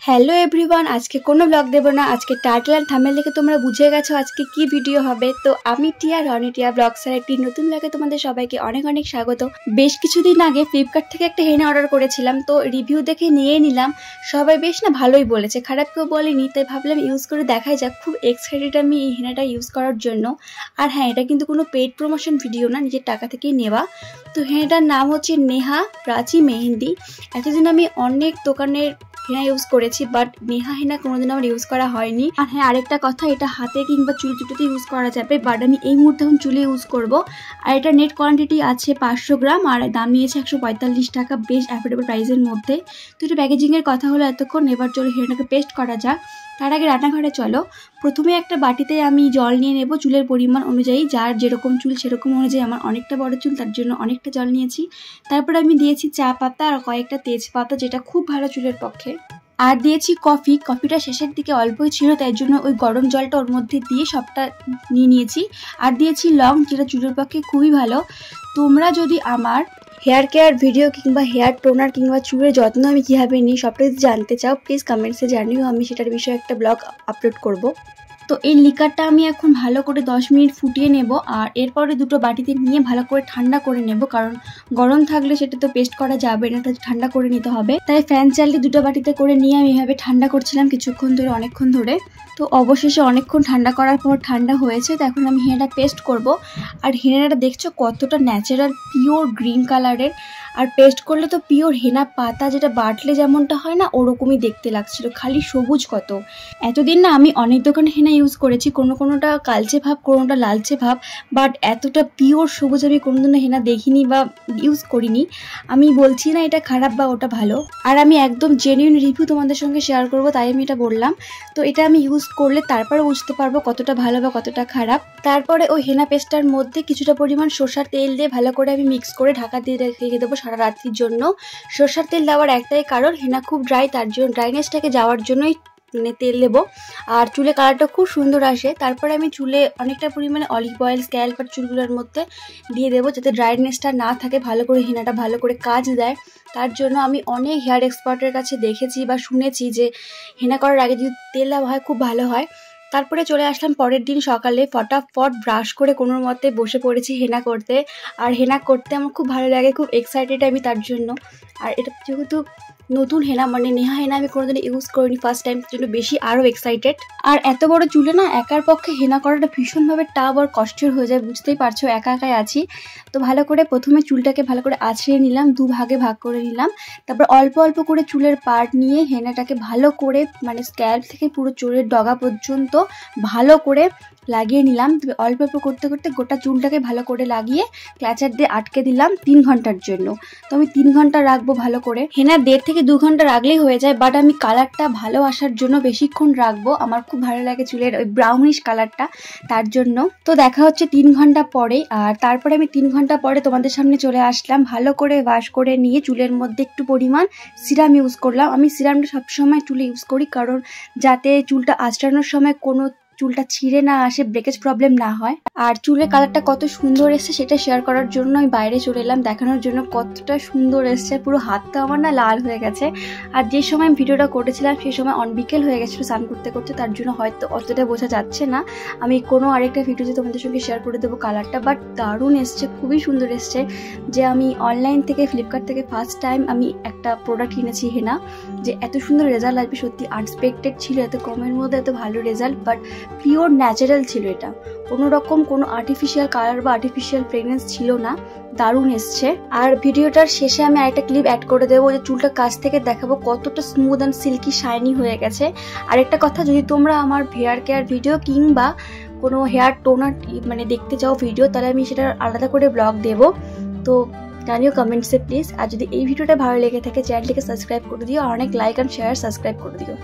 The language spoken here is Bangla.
হ্যালো এভরিওয়ান, আজকে কোনো ব্লগ দেব না। আজকে টাইটেল আর থাম্বনেল দেখে তোমরা বুঝে গেছো আজকে কি ভিডিও হবে। তো আমি টিয়া রনি টিয়া ব্লগসের একটি নতুন ব্লগে তোমাদের সবাইকে অনেক অনেক স্বাগত। বেশ কিছুদিন আগে ফ্লিপকার্ট থেকে একটা হেনা অর্ডার করেছিলাম, তো রিভিউ দেখে নিয়ে নিলাম। সবাই বেশ না ভালোই বলেছে, খারাপ কেউ বলেনি, তাই ভাবলাম ইউজ করে দেখাই যাক। খুব এক্সাইটেড আমি এই হেনাটা ইউজ করার জন্য। আর হ্যাঁ, এটা কিন্তু কোনো পেইড প্রমোশন ভিডিও না, নিজের টাকা থেকেই নেওয়া। তো হেনাটার নাম হচ্ছে নেহা প্রাচী মেহেন্দি। এতদিন আমি অনেক দোকানের হেনা ইউজ করেছি, বাট নেহা হেনা কোনোদিন আমার ইউজ করা হয়নি। আর হ্যাঁ, আরেকটা কথা, এটা হাতে কিংবা চুল দুটোতে ইউজ করা যাবে, বাট আমি এই মুহূর্তে এখন চুলে ইউজ করব। আর এটা নেট কোয়ান্টিটি আছে 500 গ্রাম, আর দাম নিয়েছে 145 টাকা, বেশ অ্যাফোর্ডেবল প্রাইসের মধ্যে। তো এটা প্যাকেজিংয়ের কথা হলো এতক্ষণ। এবার চলো হেনাটাকে পেস্ট করা যাক। তার আগে রান্নাঘরে চলো। প্রথমে একটা বাটিতে আমি জল নিয়ে নেব চুলের পরিমাণ অনুযায়ী, যার যেরকম চুল সেরকম অনুযায়ী। আমার অনেকটা বড় চুল, তার জন্য অনেকটা জল নিয়েছি। তারপর আমি দিয়েছি চা পাতা আর কয়েকটা তেজপাতা, যেটা খুব ভালো চুলের পক্ষে। আর দিয়েছি কফি। কফিটা শেষের দিকে অল্পই ছিল, তাই জন্য ওই গরম জলটা ওর মধ্যে দিয়ে সবটা নিয়ে নিয়েছি। আর দিয়েছি লং, যেটা চুলের পক্ষে খুবই ভালো। তোমরা যদি আমার হেয়ার কেয়ার ভিডিও কিংবা হেয়ার টোনার কিংবা চুলের যত্ন আমি কীভাবে নিই সবটা যদি জানতে চাও, প্লিজ কমেন্টসে জানিও, আমি সেটার বিষয়ে একটা ব্লগ আপলোড করব। তো এই লিকারটা আমি এখন ভালো করে 10 মিনিট ফুটিয়ে নেব। আর এরপরে দুটো বাটিতে নিয়ে ভালো করে ঠান্ডা করে নেব, কারণ গরম থাকলে সেটা তো পেস্ট করা যাবে না, এটা ঠান্ডা করে নিতে হবে। তাই ফ্যান চালিয়ে দুটো বাটিতে করে নিয়ে আমি এভাবে ঠান্ডা করছিলাম কিছুক্ষণ ধরে, অনেকক্ষণ ধরে। তো অবশেষে অনেকক্ষণ ঠান্ডা করার পর ঠান্ডা হয়েছে। তো এখন আমি হেনাটা পেস্ট করব। আর হেনাটা দেখছো কতটা ন্যাচারাল পিওর গ্রিন কালারের। আর পেস্ট করলে তো পিওর হেনা পাতা, যেটা বাটলে যেমনটা হয় না, ওরকমই দেখতে লাগছিল, খালি সবুজ কত। এতদিন না আমি অনেক দোকানে হেনা ইউজ করেছি, কোনোটা কালচে ভাব, কোনোটা লালচে ভাব, বাট এতটা পিওর সবুজ আমি কোনোদিনও হেনা দেখিনি বা ইউজ করিনি। আমি বলছি না এটা খারাপ বা ওটা ভালো, আর আমি একদম জেনুইন রিভিউ তোমাদের সঙ্গে শেয়ার করব, তাই আমি এটা বললাম। তো এটা আমি ইউজ করলে তারপরে বুঝতে পারবো কতটা ভালো বা কতটা খারাপ। তারপরে ওই হেনা পেস্টটার মধ্যে কিছুটা পরিমাণ সরষার তেল দিয়ে ভালো করে আমি মিক্স করে ঢাকা দিয়ে রেখে দেবো সারা রাত্রির জন্য। সরষার তেল দেওয়ার একটাই কারণ, হেনা খুব ড্রাই, তার জন্য ড্রাইনেসটাকে যাওয়ার জন্যই তেল দেবো। আর চুলে কালারটা খুব সুন্দর আসে। তারপরে আমি চুলে অনেকটা পরিমাণে অলিভ অয়েল স্ক্যাল্প আর চুলগুলোর মধ্যে দিয়ে দেবো, যাতে ড্রাইনেসটা না থাকে, ভালো করে হেনাটা ভালো করে কাজ দেয়। তার জন্য আমি অনেক হেয়ার এক্সপার্টের কাছে দেখেছি বা শুনেছি যে হেনা করার আগে যদি তেল দেওয়া হয় খুব ভালো হয়। তারপরে চলে আসলাম পরের দিন সকালে, ফটাফট ব্রাশ করে কোনো মতে বসে পড়েছি হেনা করতে। আর হেনা করতে আমার খুব ভালো লাগে, খুব এক্সাইটেড আমি তার জন্য। আর এটা যেহেতু নতুন হেনা, মানে নেহা হেনা আমি কোনোদিন ইউজ করিনি, ফার্স্ট টাইম, জন্য বেশি আরও এক্সাইটেড। আর এত বড় চুলে না একার পক্ষে হেনা করাটা ভীষণভাবে টাফ আর কষ্টের হয়ে যায়, বুঝতেই পারছো, একা একাই আছি। তো ভালো করে প্রথমে চুলটাকে ভালো করে আঁচড়ে নিলাম, ভাগে ভাগ করে নিলাম। তারপর অল্প অল্প করে চুলের পার্ট নিয়ে হেনাটাকে ভালো করে, মানে স্ক্যাল্প থেকে পুরো চুলের ডগা পর্যন্ত ভালো করে লাগিয়ে নিলাম। অল্প অল্প করতে করতে গোটা চুলটাকে ভালো করে লাগিয়ে ক্ল্যাচার দিয়ে আটকে দিলাম 3 ঘন্টার জন্য। তো আমি 3 ঘন্টা রাখবো ভালো করে। হেনা 1.5 থেকে 2 ঘন্টা রাখলেই হয়ে যায়, বাট আমি কালারটা ভালো আসার জন্য বেশিক্ষণ রাখবো। আমার খুব ভালো লাগে চুলের ওই ব্রাউনিশ কালারটা, তার জন্য। তো দেখা হচ্ছে 3 ঘন্টা পরে। আর তারপরে আমি 3 ঘন্টা পরে তোমাদের সামনে চলে আসলাম। ভালো করে ওয়াশ করে নিয়ে চুলের মধ্যে একটু পরিমাণ সিরাম ইউজ করলাম। আমি সিরামটা সবসময় চুলে ইউজ করি, কারণ যাতে চুলটা আঁচড়ানোর সময় কোনো চুলটা ছিঁড়ে না আসে, ব্রেকেজ প্রবলেম না হয়। আর চুলের কালারটা কত সুন্দর এসছে সেটা শেয়ার করার জন্য আমি বাইরে চলে এলাম, দেখানোর জন্য কতটা সুন্দর এসছে। পুরো হাতটা আমার না লাল হয়ে গেছে। আর যে সময় আমি ভিডিওটা করেছিলাম সেই সময় বিকেল হয়ে গেছিলো স্নান করতে করতে, তার জন্য হয়তো অতটা বোঝা যাচ্ছে না। আমি কোনো আরেকটা ভিডিওতে তোমাদের সঙ্গে শেয়ার করে দেবো কালারটা, বাট দারুণ এসছে, খুবই সুন্দর এসছে। যে আমি অনলাইন থেকে, ফ্লিপকার্ট থেকে ফার্স্ট টাইম আমি একটা প্রোডাক্ট কিনেছি হেনা, যে এত সুন্দর রেজাল্ট আসবে সত্যি আনএক্সপেক্টেড ছিল, এত কমের মধ্যে এত ভালো রেজাল্ট। বাট পিওর ন্যাচারাল ছিল এটা, কোনো রকম কোনো আর্টিফিশিয়াল কালার বা আর্টিফিশিয়াল ফ্রেগরেন্স ছিল না, দারুণ এসছে। আর ভিডিওটার শেষে আমি আরেকটা ক্লিপ অ্যাড করে দেবো, যে চুলটা কাছ থেকে দেখাবো কতটা স্মুথ অ্যান্ড সিল্কি শাইনি হয়ে গেছে। আরেকটা কথা, যদি তোমরা আমার হেয়ার কেয়ার ভিডিও কিংবা কোনো হেয়ার টোনার মানে দেখতে চাও ভিডিও, তাহলে আমি সেটা আলাদা করে ব্লগ দেবো। তো জানিও কমেন্টসে প্লিজ। আর যদি এই ভিডিওটা ভালো লেগে থাকে চ্যানেলটিকে সাবস্ক্রাইব করে দিও, আর অনেক লাইক অ্যান্ড শেয়ার সাবস্ক্রাইব করে দিও।